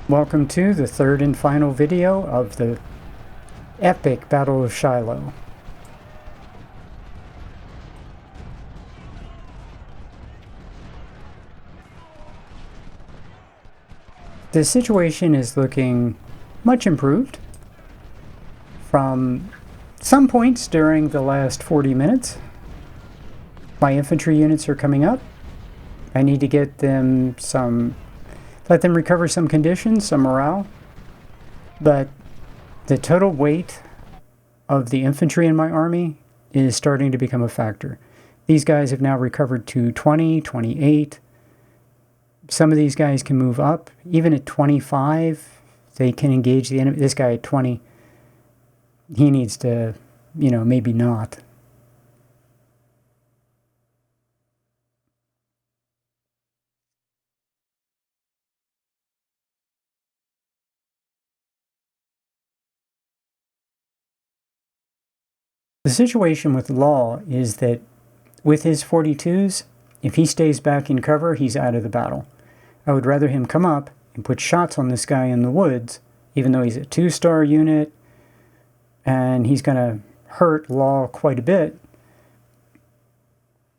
Welcome to the third and final video of the epic Battle of Shiloh. The situation is looking much improved from some points during the last 40 minutes. My infantry units are coming up. I need to get them let them recover some conditions, some morale. But the total weight of the infantry in my army is starting to become a factor. These guys have now recovered to 20, 28. Some of these guys can move up. Even at 25, they can engage the enemy. This guy at 20, he needs to, maybe not. The situation with Law is that with his 42s, if he stays back in cover, he's out of the battle. I would rather him come up and put shots on this guy in the woods, even though he's a 2-star unit, and he's going to hurt Law quite a bit.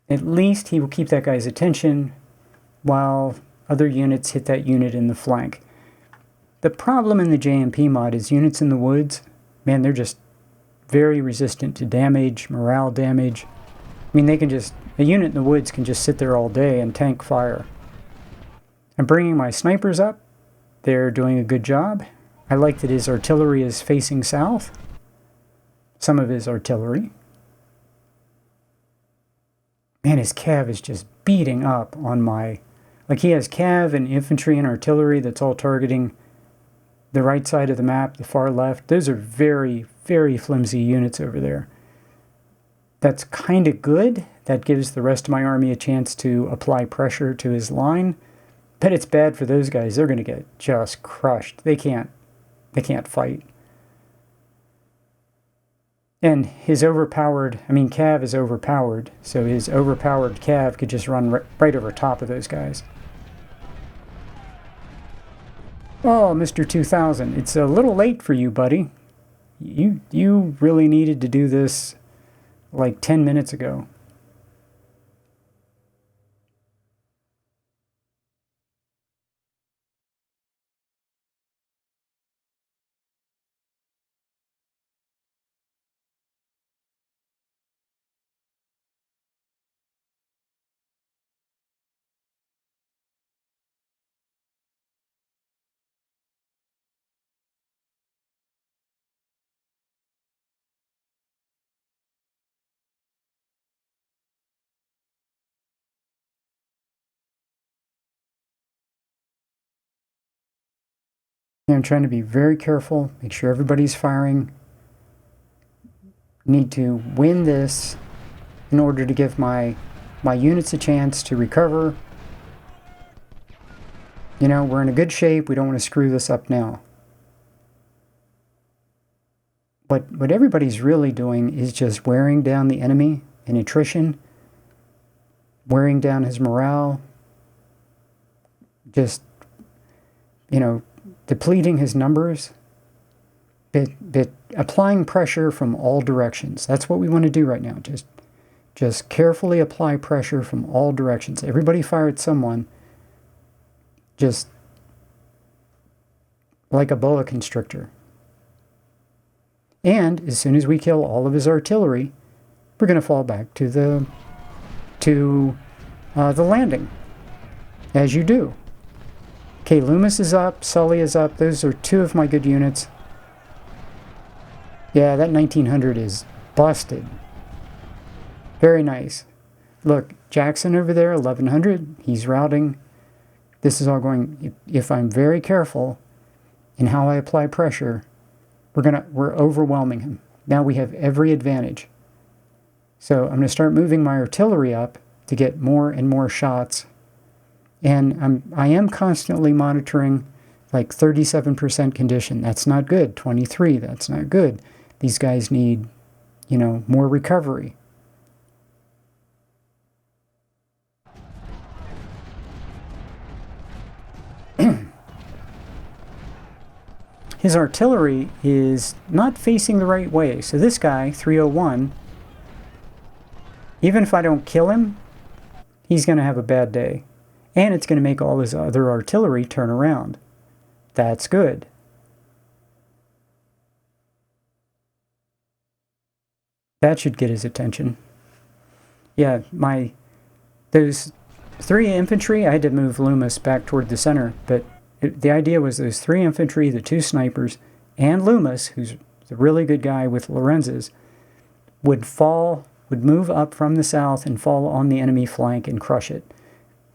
At least he will keep that guy's attention while other units hit that unit in the flank. The problem in the JMP mod is units in the woods, man, they're just very resistant to damage, morale damage. I mean, a unit in the woods can just sit there all day and tank fire. I'm bringing my snipers up. They're doing a good job. I like that his artillery is facing south. Some of his artillery. Man, his cav is just beating up on my... Like, he has cav and infantry and artillery that's all targeting the right side of the map, the far left. Those are very, very flimsy units over there. That's kind of good. That gives the rest of my army a chance to apply pressure to his line. But it's bad for those guys. They're going to get just crushed. They can't fight. And his cav is overpowered, so his overpowered cav could just run right over top of those guys. Oh, Mr. 2000, it's a little late for you, buddy. You really needed to do this like 10 minutes ago. I'm trying to be very careful, make sure everybody's firing. Need to win this in order to give my units a chance to recover. We're in a good shape. We don't want to screw this up now. What everybody's really doing is just wearing down the enemy in attrition, wearing down his morale, just, depleting his numbers, but applying pressure from all directions. That's what we want to do right now. Just carefully apply pressure from all directions. Everybody fire at someone, just like a boa constrictor. And as soon as we kill all of his artillery, we're going to fall back to the landing, as you do. Okay, Loomis is up, Sully is up. Those are two of my good units. Yeah, that 1900 is busted. Very nice. Look, Jackson over there, 1100. He's routing. This is all going... If I'm very careful in how I apply pressure, we're overwhelming him. Now we have every advantage. So I'm going to start moving my artillery up to get more and more shots. And I am constantly monitoring like 37% condition. That's not good. 23, that's not good. These guys need, more recovery. his artillery is not facing the right way. So this guy, 301, even if I don't kill him, he's going to have a bad day. And it's going to make all his other artillery turn around. That's good. That should get his attention. Yeah, those 3 infantry, I had to move Loomis back toward the center, but the idea was those 3 infantry, the 2 snipers, and Loomis, who's a really good guy with Lorenz's, would move up from the south and fall on the enemy flank and crush it.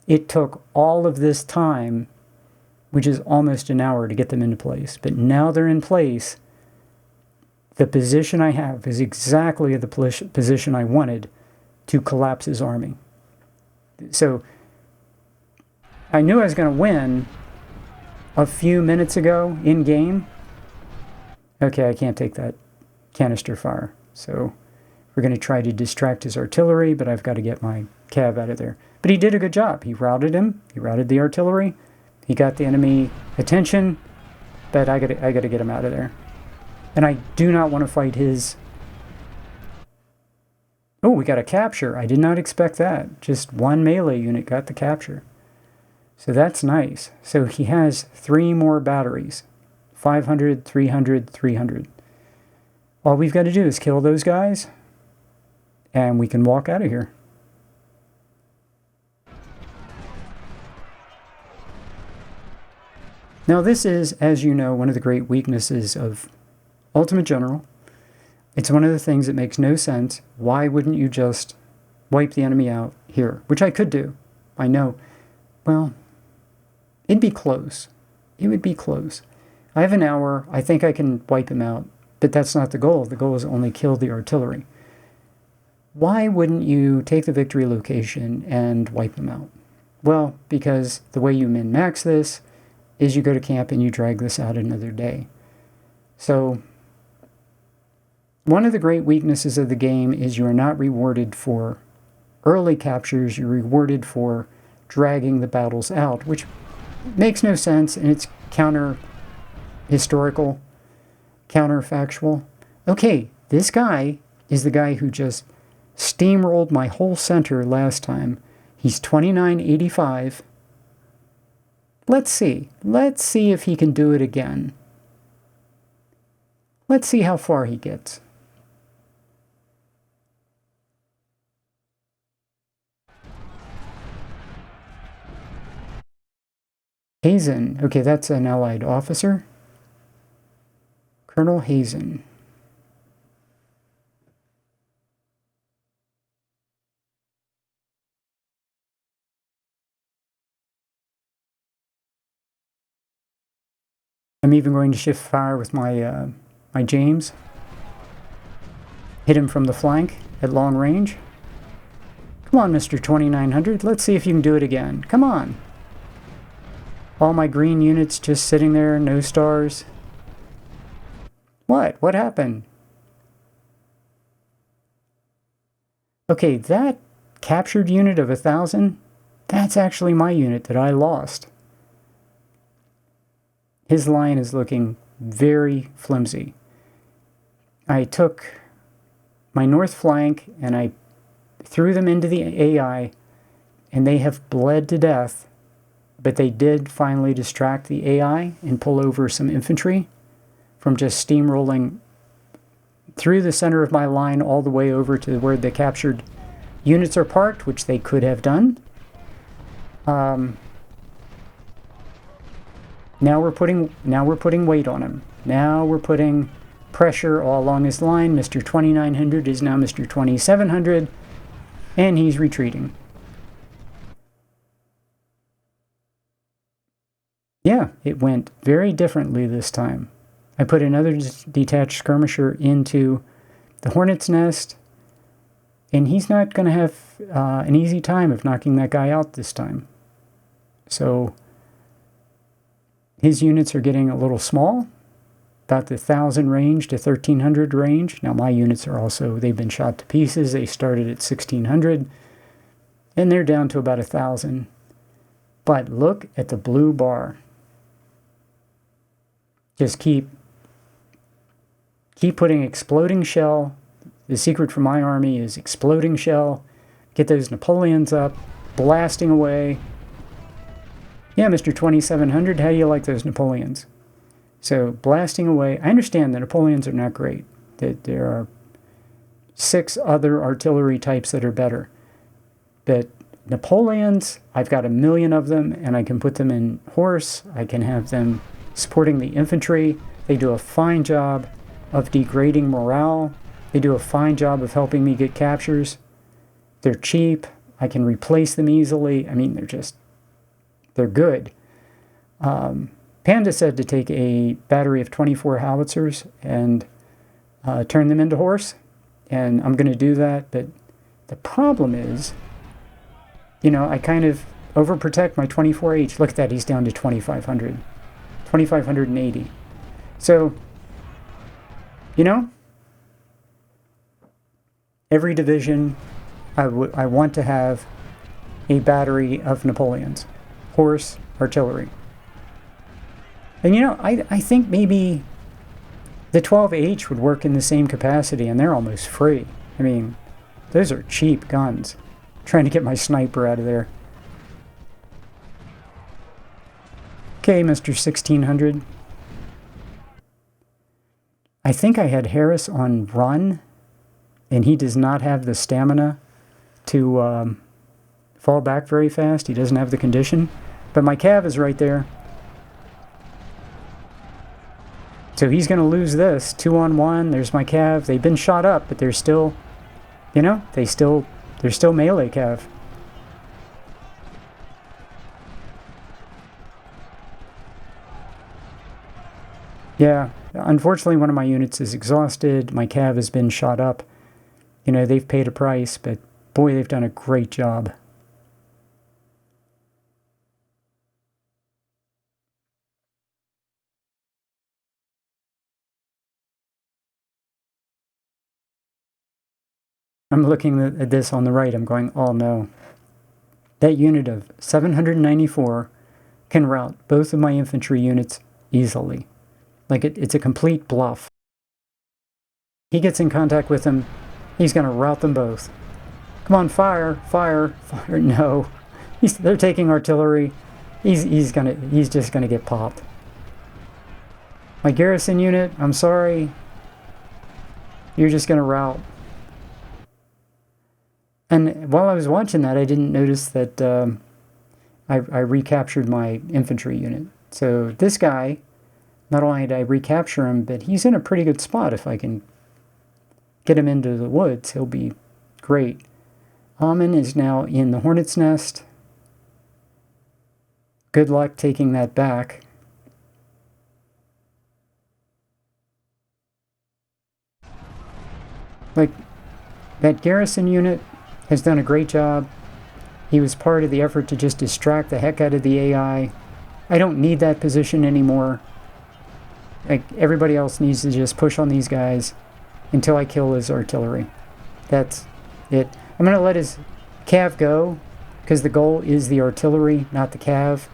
It took all of this time, which is almost an hour, to get them into place. But now they're in place. The position I have is exactly the position I wanted to collapse his army. So I knew I was going to win a few minutes ago in game. Okay, I can't take that canister fire. So we're going to try to distract his artillery, but I've got to get my cav out of there. But he did a good job. He routed him. He routed the artillery. He got the enemy attention, but I got to get him out of there. And I do not want to fight his... Oh, we got a capture. I did not expect that. Just 1 melee unit got the capture. So that's nice. So he has 3 more batteries. 500, 300, 300. All we've got to do is kill those guys, and we can walk out of here. Now this is, as you know, one of the great weaknesses of Ultimate General. It's one of the things that makes no sense. Why wouldn't you just wipe the enemy out here? Which I could do. I know. Well, it'd be close. It would be close. I have an hour. I think I can wipe him out. But that's not the goal. The goal is only kill the artillery. Why wouldn't you take the victory location and wipe them out? Well, because the way you min-max this is you go to camp and you drag this out another day. So one of the great weaknesses of the game is you are not rewarded for early captures. You're rewarded for dragging the battles out, which makes no sense, and it's counter-historical, counterfactual. Okay, this guy is the guy who just steamrolled my whole center last time. He's 2985. Let's see. Let's see if he can do it again. Let's see how far he gets. Hazen. Okay, that's an allied officer. Colonel Hazen. I'm even going to shift fire with my my James. Hit him from the flank at long range. Come on, Mr. 2900. Let's see if you can do it again. Come on. All my green units just sitting there, no stars. What? What happened? Okay, that captured unit of 1,000, that's actually my unit that I lost. His line is looking very flimsy. I took my north flank and I threw them into the AI, and they have bled to death, but they did finally distract the AI and pull over some infantry from just steamrolling through the center of my line all the way over to where the captured units are parked, which they could have done. Now we're putting weight on him. Now we're putting pressure all along his line. Mr. 2900 is now Mr. 2700, and he's retreating. Yeah, it went very differently this time. I put another detached skirmisher into the hornet's nest, and he's not going to have an easy time of knocking that guy out this time. So his units are getting a little small, about the 1,000 range to 1,300 range. Now my units are also, they've been shot to pieces. They started at 1,600, and they're down to about 1,000. But look at the blue bar. Just keep putting exploding shell. The secret for my army is exploding shell. Get those Napoleons up, blasting away. Yeah, Mr. 2700, how do you like those Napoleons? So, blasting away. I understand the Napoleons are not great. That there are 6 other artillery types that are better. But Napoleons, I've got 1 million of them, and I can put them in horse. I can have them supporting the infantry. They do a fine job of degrading morale. They do a fine job of helping me get captures. They're cheap. I can replace them easily. I mean, they're good. Panda said to take a battery of 24 howitzers and turn them into horse, and I'm going to do that, but the problem is, I kind of overprotect my 24H. Look at that, he's down to 2,500. 2,580. So, every division, I want to have a battery of Napoleons. Horse, artillery. And I think maybe the 12H would work in the same capacity, and they're almost free. I mean, those are cheap guns. Trying to get my sniper out of there. Okay, Mr. 1600. I think I had Harris on run, and he does not have the stamina to fall back very fast. He doesn't have the condition. But my cav is right there. So he's going to lose this. 2-on-1. There's my cav. They've been shot up, but they're still, they're still melee cav. Yeah, unfortunately one of my units is exhausted. My cav has been shot up. They've paid a price, but boy, they've done a great job. I'm looking at this on the right. I'm going, oh no. That unit of 794 can rout both of my infantry units easily. Like it's a complete bluff. He gets in contact with them, he's going to rout them both. Come on, fire, fire, fire. No. They're taking artillery. He's just going to get popped. My garrison unit, I'm sorry. You're just going to rout. And while I was watching that, I didn't notice that I recaptured my infantry unit. So this guy, not only did I recapture him, but he's in a pretty good spot. If I can get him into the woods, he'll be great. Amon is now in the hornet's nest. Good luck taking that back. Like, that garrison unit has done a great job. He was part of the effort to just distract the heck out of the AI. I don't need that position anymore. Like, everybody else needs to just push on these guys until I kill his artillery. That's it. I'm going to let his cav go, because the goal is the artillery, not the cav.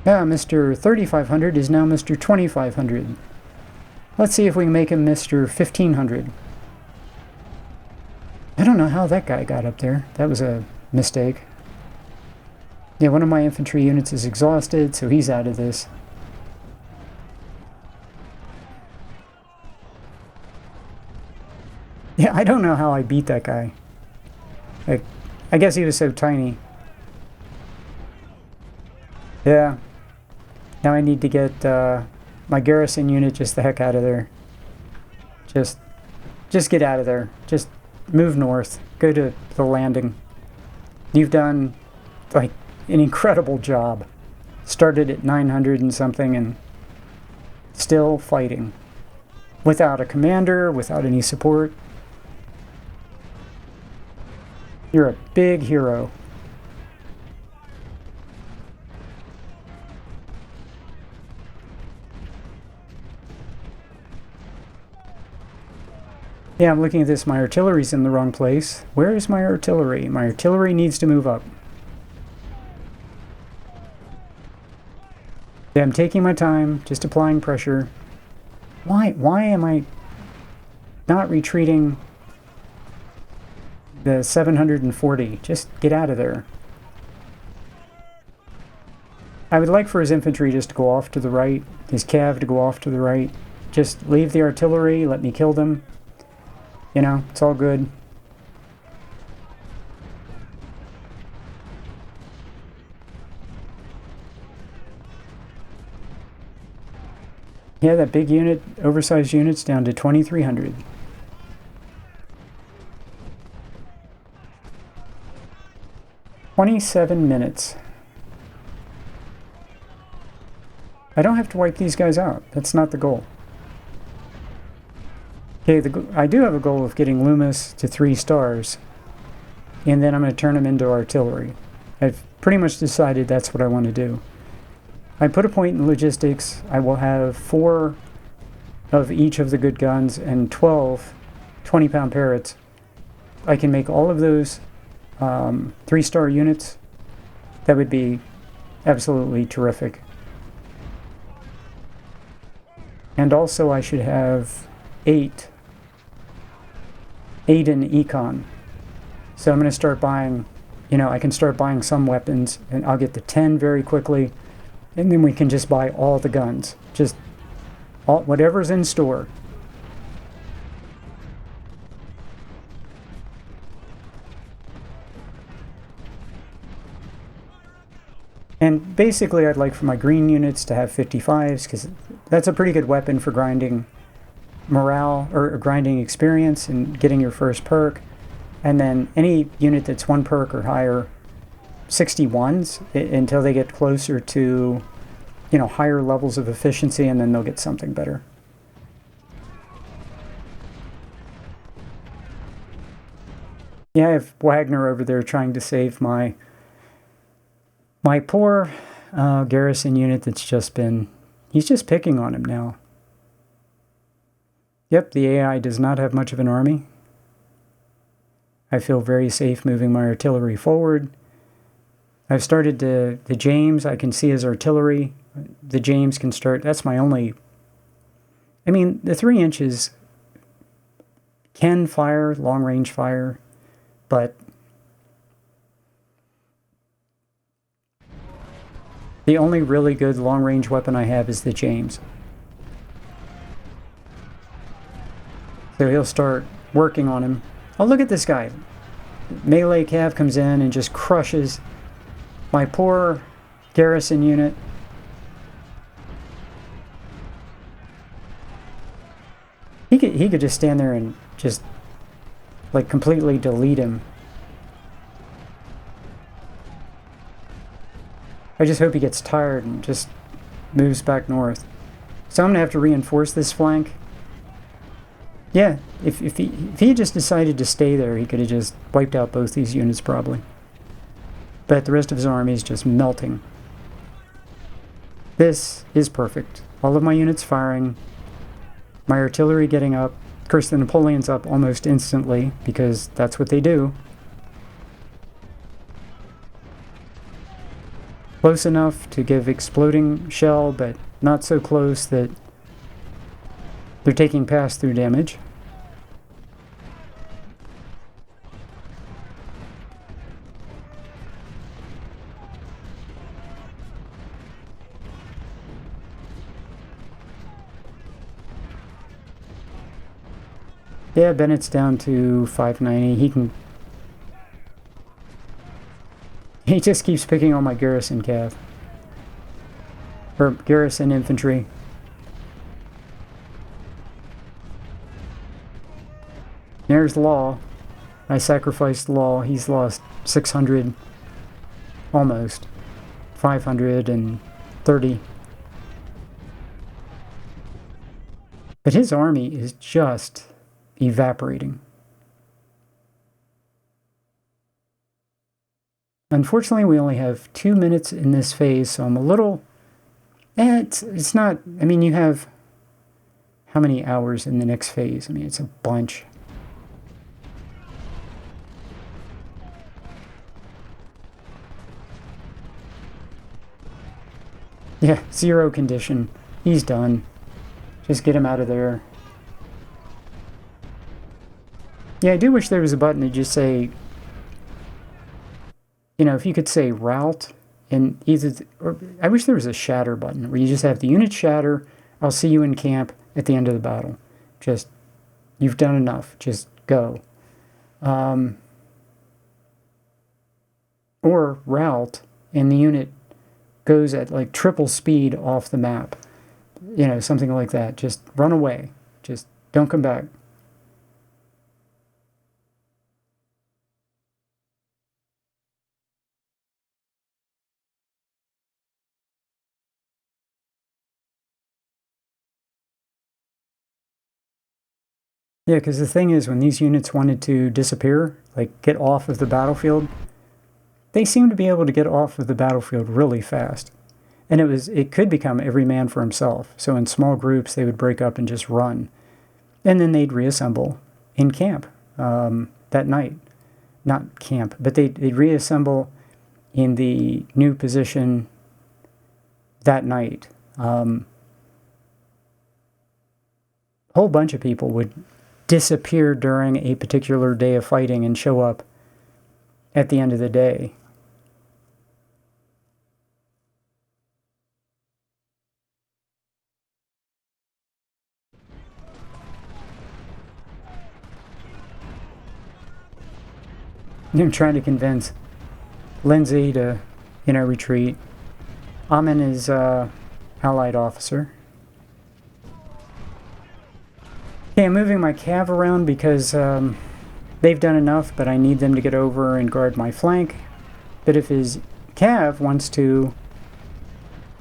Yeah, Mr. 3500 is now Mr. 2500. Let's see if we can make him Mr. 1500. I don't know how that guy got up there. That was a mistake. Yeah, one of my infantry units is exhausted, so he's out of this. Yeah, I don't know how I beat that guy. Like, I guess he was so tiny. Yeah. Now I need to get my garrison unit just the heck out of there. Just get out of there. Just move north. Go to the landing. You've done, like, an incredible job. Started at 900 and something and still fighting. Without a commander, without any support. You're a big hero. Yeah, I'm looking at this. My artillery's in the wrong place. Where is my artillery? My artillery needs to move up. Yeah, I'm taking my time, just applying pressure. Why am I not retreating the 740? Just get out of there. I would like for his infantry just to go off to the right, his cav to go off to the right. Just leave the artillery, let me kill them. You know, it's all good. Yeah, that big unit, oversized unit's down to 2,300. "27 minutes. I don't have to wipe these guys out. That's not the goal. Okay, I do have a goal of getting Loomis to 3 stars, and then I'm going to turn him into artillery. I've pretty much decided that's what I want to do. I put a point in logistics. I will have 4 of each of the good guns and 12 20-pound parrots. I can make all of those 3-star units. That would be absolutely terrific. And also I should have 8 in econ. So I'm going to start buying, you know, I can start buying some weapons, and I'll get to 10 very quickly, and then we can just buy all the guns. Just whatever's in store. And basically I'd like for my green units to have 55s, because that's a pretty good weapon for grinding morale, or grinding experience and getting your first perk. And then any unit that's 1 perk or higher, 61s, until they get closer to, you know, higher levels of efficiency, and then they'll get something better. Yeah, I have Wagner over there trying to save my poor garrison unit that's just been... He's just picking on him now. Yep, the AI does not have much of an army. I feel very safe moving my artillery forward. I've started the James. I can see his artillery. The James can start... That's my only... I mean, the 3 inches can fire, long-range fire, but the only really good long-range weapon I have is the James. So he'll start working on him. Oh, look at this guy. Melee cav comes in and just crushes my poor garrison unit. He could just stand there and just like completely delete him. I just hope he gets tired and just moves back north. So I'm gonna have to reinforce this flank. Yeah, if he just decided to stay there, he could have just wiped out both these units probably. But the rest of his army is just melting. This is perfect. All of my units firing, my artillery getting up. Of course, the Napoleon's up almost instantly, because that's what they do. Close enough to give exploding shell, but not so close that they're taking pass-through damage. Yeah, Bennett's down to 590. He just keeps picking on my garrison cav. Or garrison infantry. There's Law. I sacrificed Law. He's lost 600. Almost. 530. But his army is just evaporating. Unfortunately, we only have 2 minutes in this phase, so I'm a little... it's not... I mean, you have... How many hours in the next phase? I mean, it's a bunch. Yeah, 0 condition. He's done. Just get him out of there. Yeah, I do wish there was a button to just say, you know, if you could say route, and or I wish there was a shatter button where you just have the unit shatter. I'll see you in camp at the end of the battle. Just, you've done enough. Just go. Or route, and the unit goes at like triple speed off the map. You know, something like that. Just run away. Just don't come back. Yeah, because the thing is, when these units wanted to disappear, like get off of the battlefield, they seem to be able to get off of the battlefield really fast. And it could become every man for himself. So in small groups, they would break up and just run. And then they'd reassemble in camp that night. Not camp, but they'd reassemble in the new position that night. A whole bunch of people would disappear during a particular day of fighting and show up at the end of the day. I'm trying to convince Lindsay to, retreat. Amin is allied officer. Okay, I'm moving my cav around because they've done enough, but I need them to get over and guard my flank. But if his cav wants to,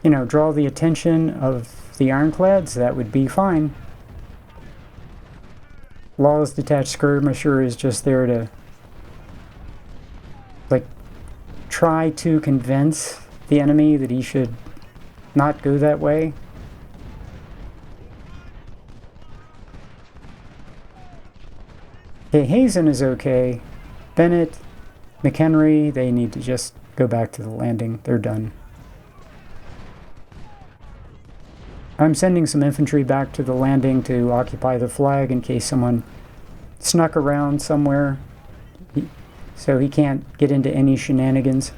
draw the attention of the ironclads, that would be fine. Law's detached skirmisher is just there to, try to convince the enemy that he should not go that way. Okay, Hazen is okay. Bennett, McHenry, they need to just go back to the landing. They're done. I'm sending some infantry back to the landing to occupy the flag in case someone snuck around somewhere, so he can't get into any shenanigans.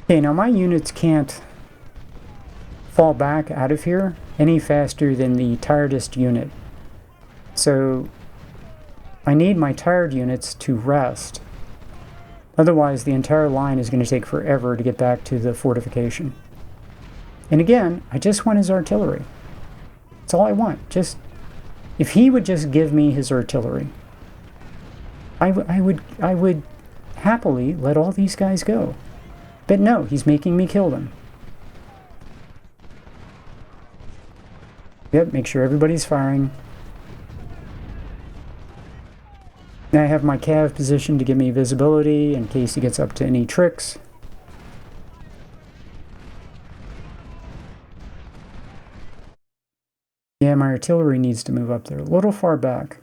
Okay, now my units can't fall back out of here any faster than the tiredest unit. So I need my tired units to rest. Otherwise, the entire line is going to take forever to get back to the fortification. And again, I just want his artillery. That's all I want. If he would just give me his artillery, I would happily let all these guys go. But no, he's making me kill them. Yep, make sure everybody's firing. Now I have my cav positioned to give me visibility in case he gets up to any tricks. Yeah, my artillery needs to move up there a little far back.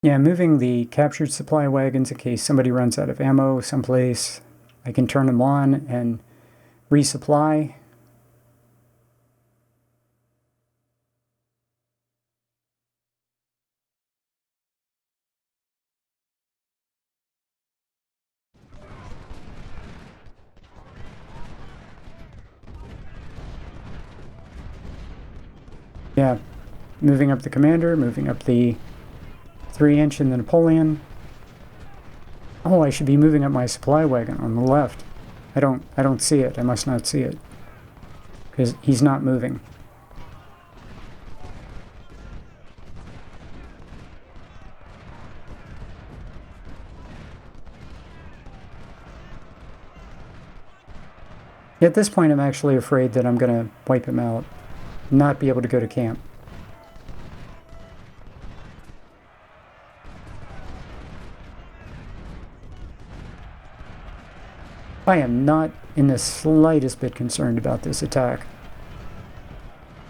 Yeah, moving the captured supply wagons in case somebody runs out of ammo someplace. I can turn them on and resupply. Yeah, moving up the commander, moving up the 3-inch in the Napoleon. Oh, I should be moving up my supply wagon on the left. I don't see it. I must not see it. Because he's not moving. At this point, I'm actually afraid that I'm going to wipe him out, not be able to go to camp. I am not in the slightest bit concerned about this attack.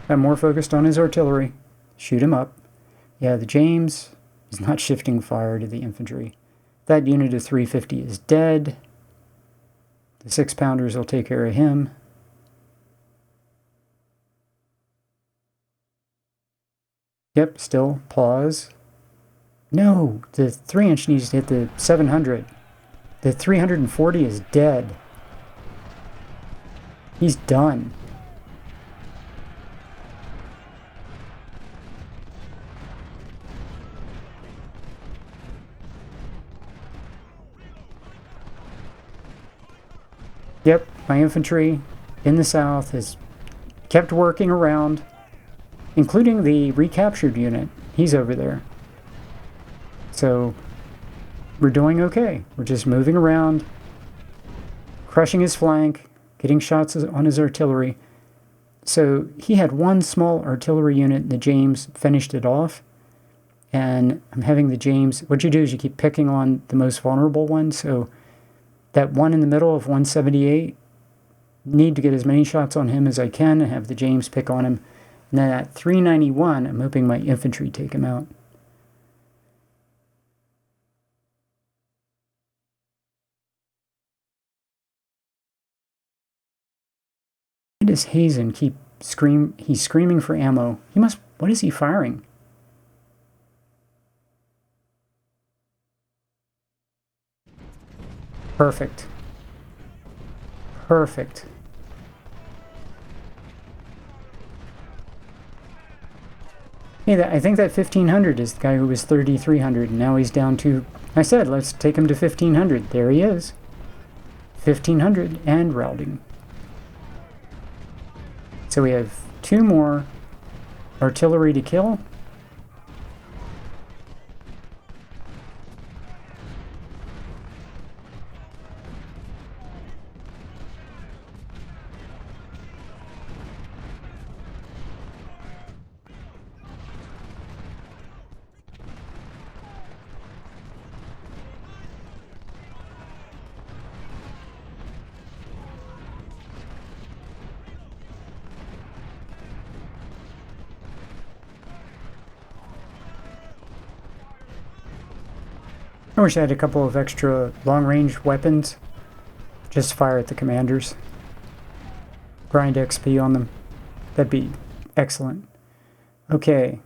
I'm more focused on his artillery. Shoot him up. Yeah, the James is not shifting fire to the infantry. That unit of 350 is dead. The 6-pounders will take care of him. Yep, still pause. No, the 3-inch needs to hit the 700. The 340 is dead. He's done. Yep, my infantry in the south has kept working around, including the recaptured unit. He's over there. So we're doing okay. We're just moving around, crushing his flank, getting shots on his artillery. So he had one small artillery unit, and the James finished it off. And I'm having the James, what you do is you keep picking on the most vulnerable one. So that one in the middle of 178, need to get as many shots on him as I can and have the James pick on him. And then at 391, I'm hoping my infantry take him out. Why does Hazen keep he's screaming for ammo? He must, what is he firing? Perfect. Perfect. Hey, I think that 1500 is the guy who was 3300, and now he's down to, I said, let's take him to 1500. There he is. 1500 and routing. So we have 2 more artillery to kill. I wish I had a couple of extra long-range weapons. Just fire at the commanders. Grind XP on them. That'd be excellent. Okay,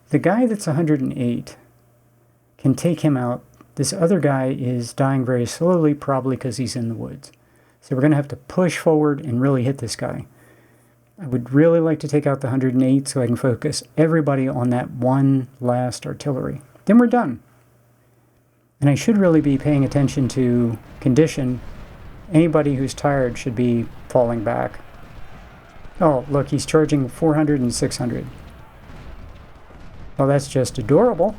the guy that's 108 can take him out. This other guy is dying very slowly, probably because he's in the woods. So we're going to have to push forward and really hit this guy. I would really like to take out the 108 so I can focus everybody on that one last artillery. Then we're done. And I should really be paying attention to condition. Anybody who's tired should be falling back. Oh, look, he's charging 400 and 600. Well, that's just adorable.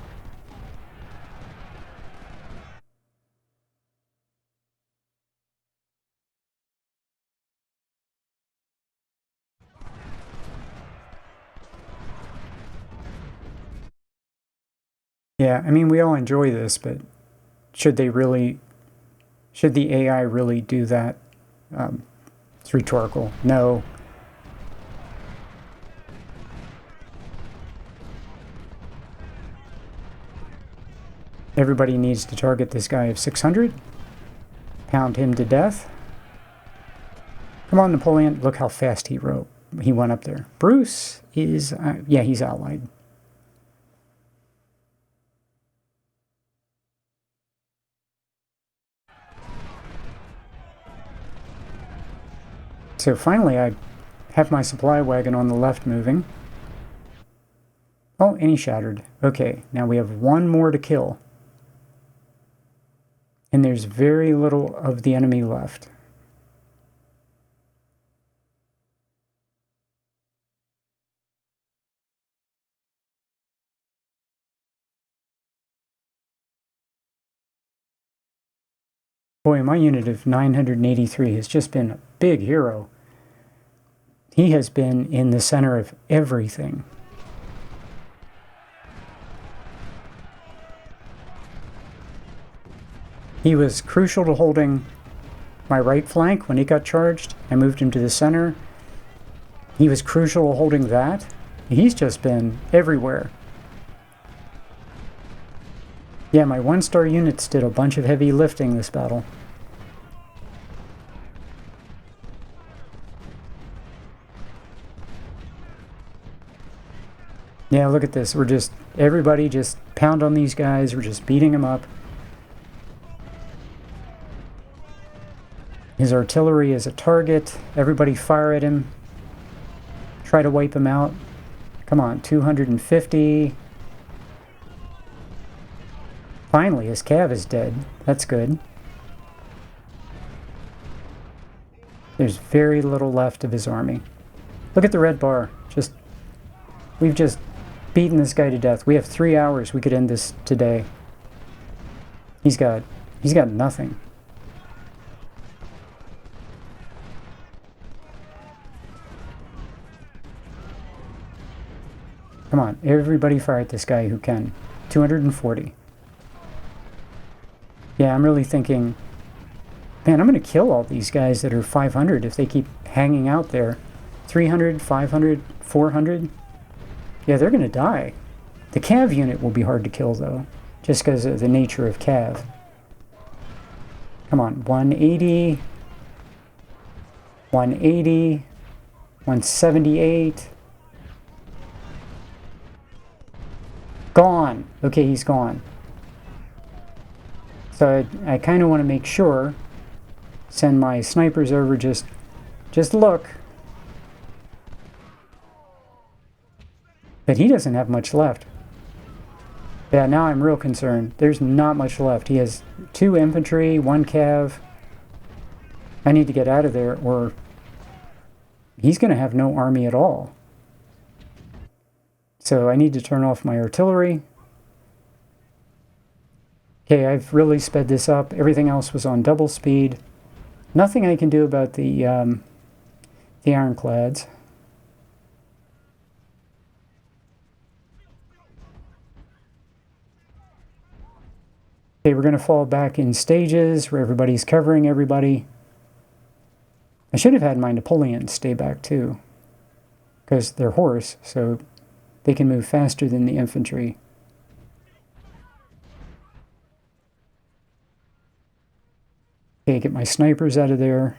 Yeah, I mean, we all enjoy this, but should the AI really do that? It's rhetorical. No. Everybody needs to target this guy of 600. Pound him to death. Come on, Napoleon. Look how fast he went up there. Bruce is, yeah, he's allied. So finally, I have my supply wagon on the left moving. Oh, and he shattered. Okay, now we have one more to kill. And there's very little of the enemy left. Boy, my unit of 983 has just been a big hero. He has been in the center of everything. He was crucial to holding my right flank when it got charged. I moved him to the center. He was crucial to holding that. He's just been everywhere. Yeah, my 1-star units did a bunch of heavy lifting this battle. Yeah, look at this. We're just, everybody just pound on these guys. We're just beating them up. His artillery is a target. Everybody fire at him. Try to wipe him out. Come on, 250. Finally, his cav is dead. That's good. There's very little left of his army. Look at the red bar. We've just beaten this guy to death. We have 3 hours. We could end this today. He's got nothing. Come on, everybody fire at this guy who can. 240. Yeah, I'm really thinking, man, I'm going to kill all these guys that are 500 if they keep hanging out there. 300, 500, 400. Yeah, they're going to die. The cav unit will be hard to kill, though, just because of the nature of cav. Come on, 180. 180. 178. Gone. Okay, he's gone. So I kind of want to make sure, send my snipers over, just look. But he doesn't have much left. Yeah, now I'm real concerned. There's not much left. He has 2 infantry, 1 cav. I need to get out of there, or he's going to have no army at all. So I need to turn off my artillery. Okay, I've really sped this up. Everything else was on double speed. Nothing I can do about the ironclads. Okay, we're going to fall back in stages where everybody's covering everybody. I should have had my Napoleons stay back too, because they're horse, so they can move faster than the infantry. Okay, get my snipers out of there.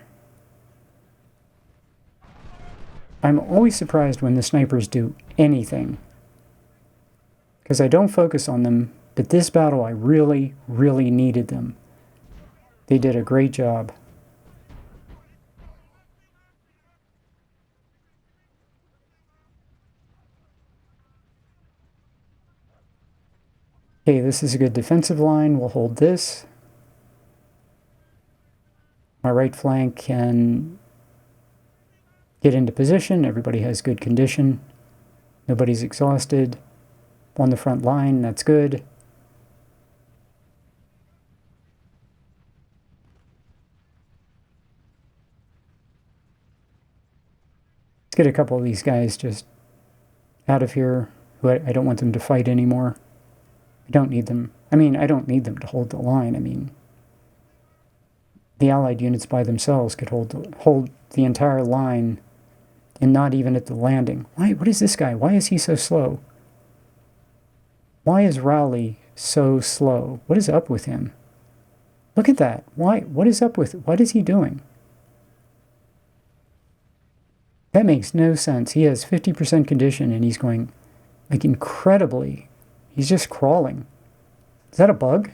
I'm always surprised when the snipers do anything, because I don't focus on them, but this battle I really, really needed them. They did a great job. Okay, this is a good defensive line. We'll hold this. My right flank can get into position. Everybody has good condition. Nobody's exhausted. On the front line, that's good. Let's get a couple of these guys just out of here. I don't want them to fight anymore. I don't need them. I mean, I don't need them to hold the line. I mean, the Allied units by themselves could hold the entire line, and not even at the landing. Why? What is this guy? Why is he so slow? Why is Rowley so slow? What is up with him? Look at that. Why? What is up with? What is he doing? That makes no sense. He has 50% condition, and he's going like incredibly. He's just crawling. Is that a bug?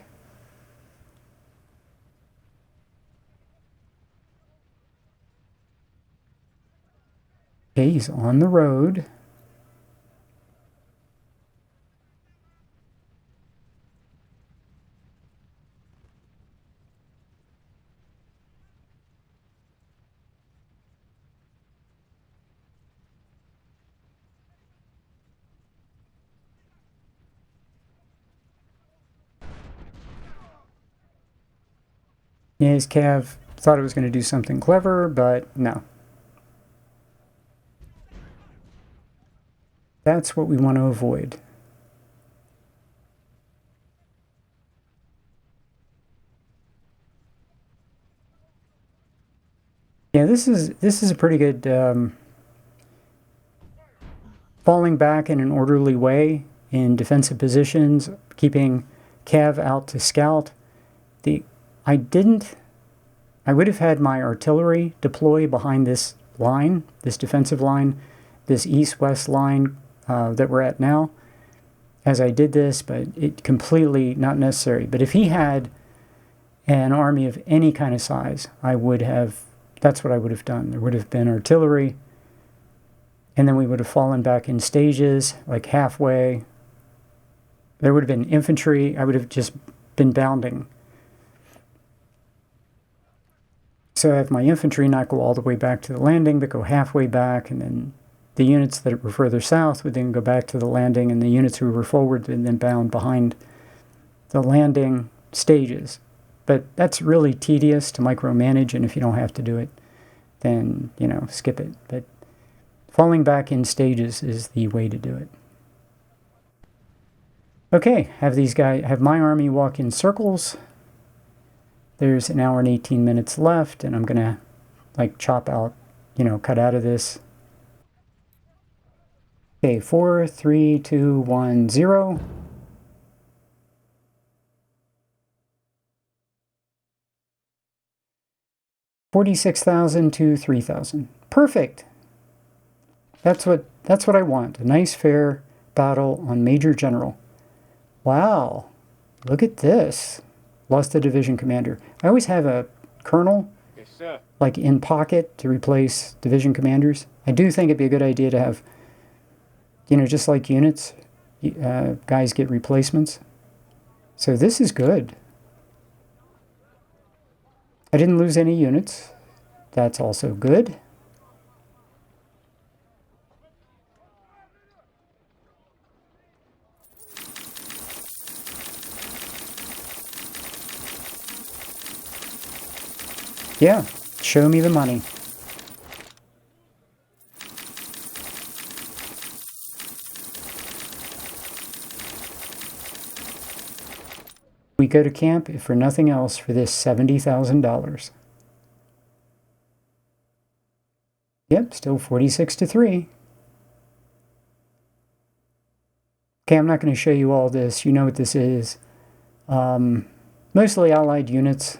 Okay, he's on the road. Yeah, his cav thought it was going to do something clever, but no. That's what we want to avoid. Yeah, this is a pretty good falling back in an orderly way in defensive positions, keeping Cav out to scout. I would have had my artillery deploy behind this line, this defensive line, this east-west line that we're at now, as I did this, but it completely not necessary. But if he had an army of any kind of size, that's what I would have done. There would have been artillery, and then we would have fallen back in stages, like halfway. There would have been infantry. I would have just been bounding. So I have my infantry not go all the way back to the landing, but go halfway back, and then the units that were further south would then go back to the landing, and the units who were forward would then bound behind the landing stages. But that's really tedious to micromanage, and if you don't have to do it, then, skip it. But falling back in stages is the way to do it. Okay, have my army walk in circles. There's an hour and 18 minutes left, and I'm gonna chop out, cut out of this. Okay, 4, 3, 2, 1, 0. $46,000 to $3,000. Perfect. That's what I want. A nice fair battle on Major General. Wow. Look at this. Lost a division commander. I always have a colonel in pocket to replace division commanders. I do think it'd be a good idea to have, just like units, guys get replacements. So this is good. I didn't lose any units. That's also good. Yeah, show me the money. We go to camp, if for nothing else, for this $70,000. Yep, still 46 to 3. Okay, I'm not going to show you all this. You know what this is. Mostly Allied units.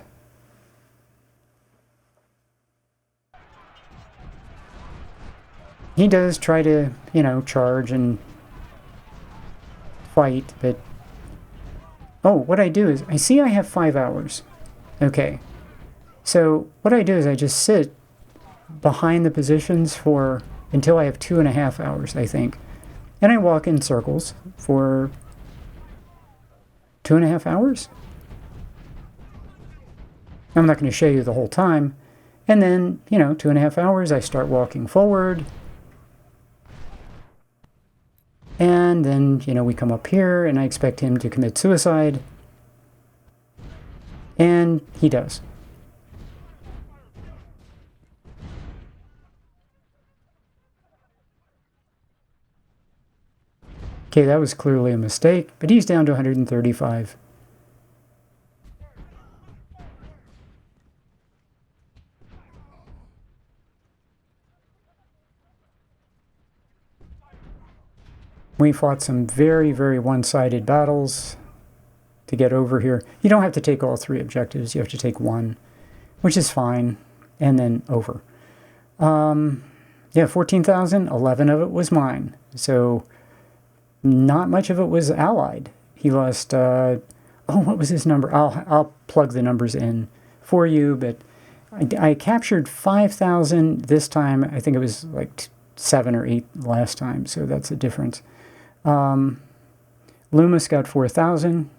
He does try to, charge and fight, but... Oh, what I do is, I have 5 hours. Okay. So, what I do is I just sit behind the positions until I have 2.5 hours, I think. And I walk in circles for 2.5 hours. I'm not going to show you the whole time. And then, 2.5 hours, I start walking forward. And then, we come up here, and I expect him to commit suicide. And he does. Okay, that was clearly a mistake, but he's down to 135. We fought some very, very one-sided battles to get over here. You don't have to take all 3 objectives. You have to take 1, which is fine, and then over. Yeah, 14,000, 11 of it was mine. So not much of it was Allied. He lost, what was his number? I'll plug the numbers in for you, but I captured 5,000 this time. I think it was 7 or 8 last time, so that's a difference. Loomis got 4,000.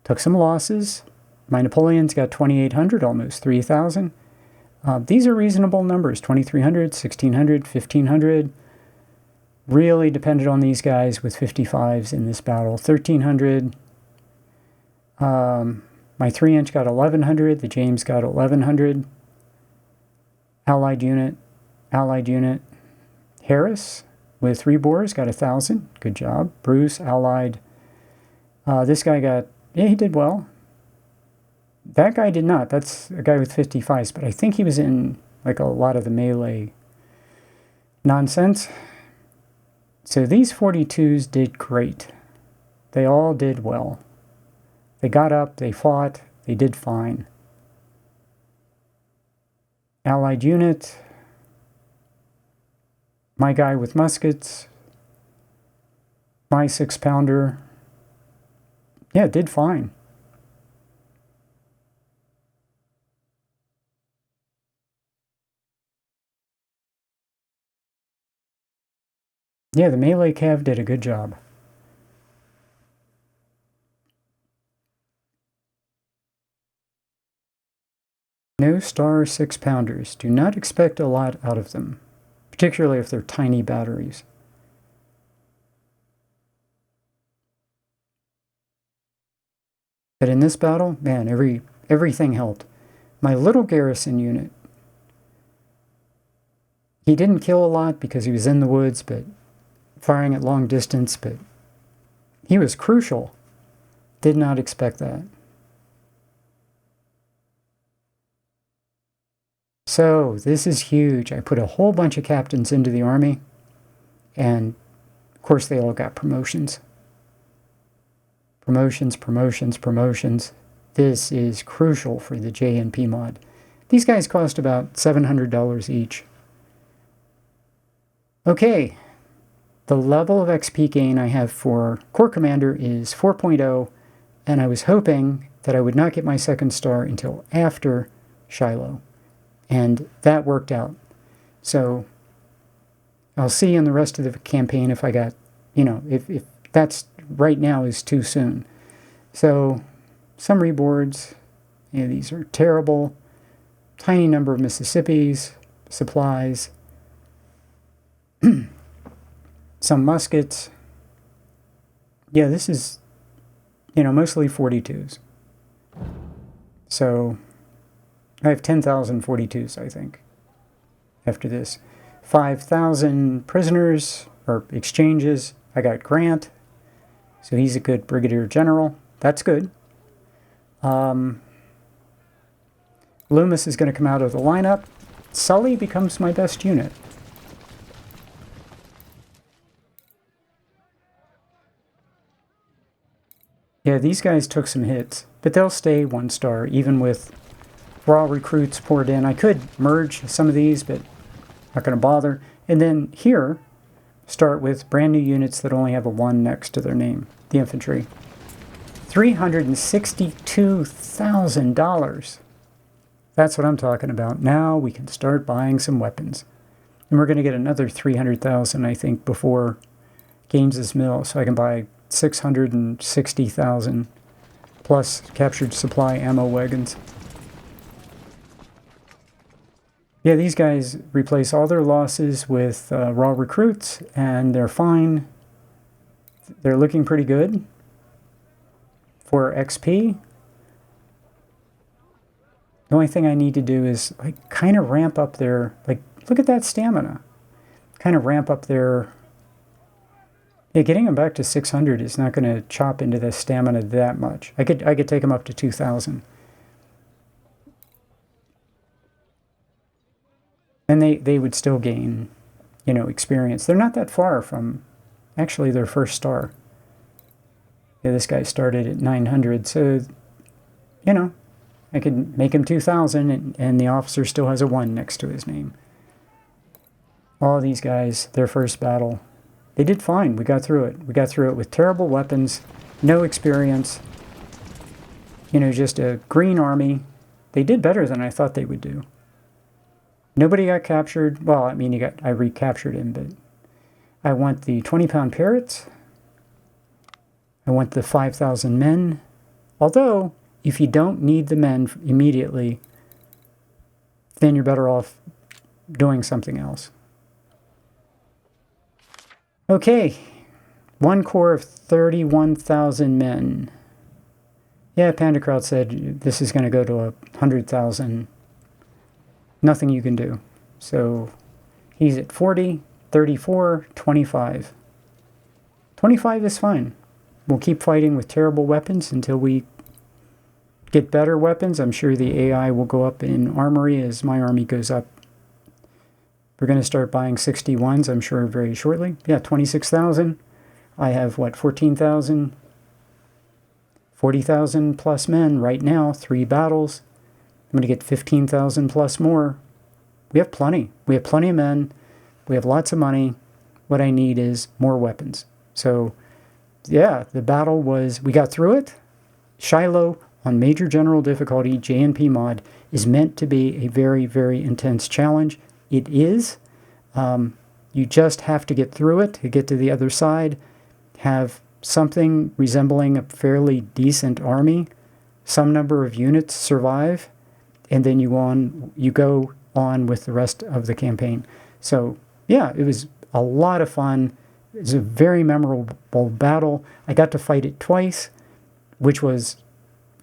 Took some losses. My Napoleons got 2,800, almost 3,000. These are reasonable numbers, 2,300, 1,600, 1,500. Really depended on these guys with 55s in this battle. 1,300. My 3-inch got 1,100. The James got 1,100. Allied unit. Harris with 3 bores, got 1,000. Good job. Bruce, allied. This guy got, yeah, he did well. That guy did not. That's a guy with 55s, but I think he was in like a lot of the melee nonsense. So these 42s did great. They all did well. They got up, they fought, they did fine. Allied unit. My guy with muskets. My 6-pounder. Yeah, did fine. Yeah, the melee cav did a good job. No star 6-pounders. Do not expect a lot out of them, particularly if they're tiny batteries. But in this battle, man, everything helped. My little garrison unit, he didn't kill a lot because he was in the woods, but firing at long distance, but he was crucial. Did not expect that. So this is huge. I put a whole bunch of captains into the army, and of course they all got promotions. Promotions, promotions, promotions. This is crucial for the JNP mod. These guys cost about $700 each. Okay, the level of XP gain I have for Corps Commander is 4.0, and I was hoping that I would not get my 2nd star until after Shiloh. And that worked out. So I'll see in the rest of the campaign if I got, if that's right now is too soon. So some reboards, these are terrible. Tiny number of Mississippis, supplies, some muskets. Yeah, this is, mostly 42s. So I have 10,000 42s, I think, after this. 5,000 prisoners, or exchanges. I got Grant, so he's a good brigadier general. That's good. Loomis is going to come out of the lineup. Sully becomes my best unit. Yeah, these guys took some hits, but they'll stay 1 star, even with raw recruits poured in. I could merge some of these, but not going to bother. And then here, start with brand new units that only have a 1 next to their name, the infantry. $362,000. That's what I'm talking about. Now we can start buying some weapons. And we're going to get another 300,000, I think, before Gaines's Mill, so I can buy 660,000 plus captured supply ammo wagons. Yeah, these guys replace all their losses with raw recruits, and they're fine. They're looking pretty good for XP. The only thing I need to do is kind of ramp up their, look at that stamina. Kind of ramp up their, yeah, getting them back to 600 is not going to chop into the stamina that much. I could take them up to 2,000. And they would still gain, experience. They're not that far from, actually, their 1st star. Yeah, this guy started at 900, so, I could make him 2,000, and the officer still has a 1 next to his name. All these guys, their 1st battle, they did fine. We got through it. We got through it with terrible weapons, no experience, just a green army. They did better than I thought they would do. Nobody got captured. Well, I mean, I recaptured him, but I want the 20-pound parrots. I want the 5,000 men. Although, if you don't need the men immediately, then you're better off doing something else. Okay, 1 corps of 31,000 men. Yeah, Pandakraut said this is going to go to 100,000. Nothing you can do. So he's at 40. 34, 25. 25 is fine. We'll keep fighting with terrible weapons until we get better weapons. I'm sure the AI will go up in armory as my army goes up. We're going to start buying 61s, I'm sure, very shortly. Yeah, 26,000. I have, what, 14,000? 40,000 plus men right now, 3 battles. I'm going to get 15,000 plus more. We have plenty. We have plenty of men. We have lots of money. What I need is more weapons. So, yeah, the battle was, we got through it. Shiloh on major general difficulty, JNP mod, is meant to be a very, very intense challenge. It is. You just have to get through it, to get to the other side, have something resembling a fairly decent army, some number of units survive, and then you go on with the rest of the campaign. So, yeah, it was a lot of fun. It was a very memorable battle. I got to fight it twice, which was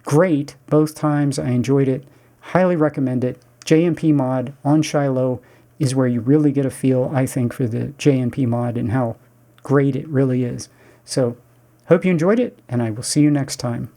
great. Both times I enjoyed it. Highly recommend it. JNP mod on Shiloh is where you really get a feel, I think, for the JNP mod and how great it really is. So, hope you enjoyed it, and I will see you next time.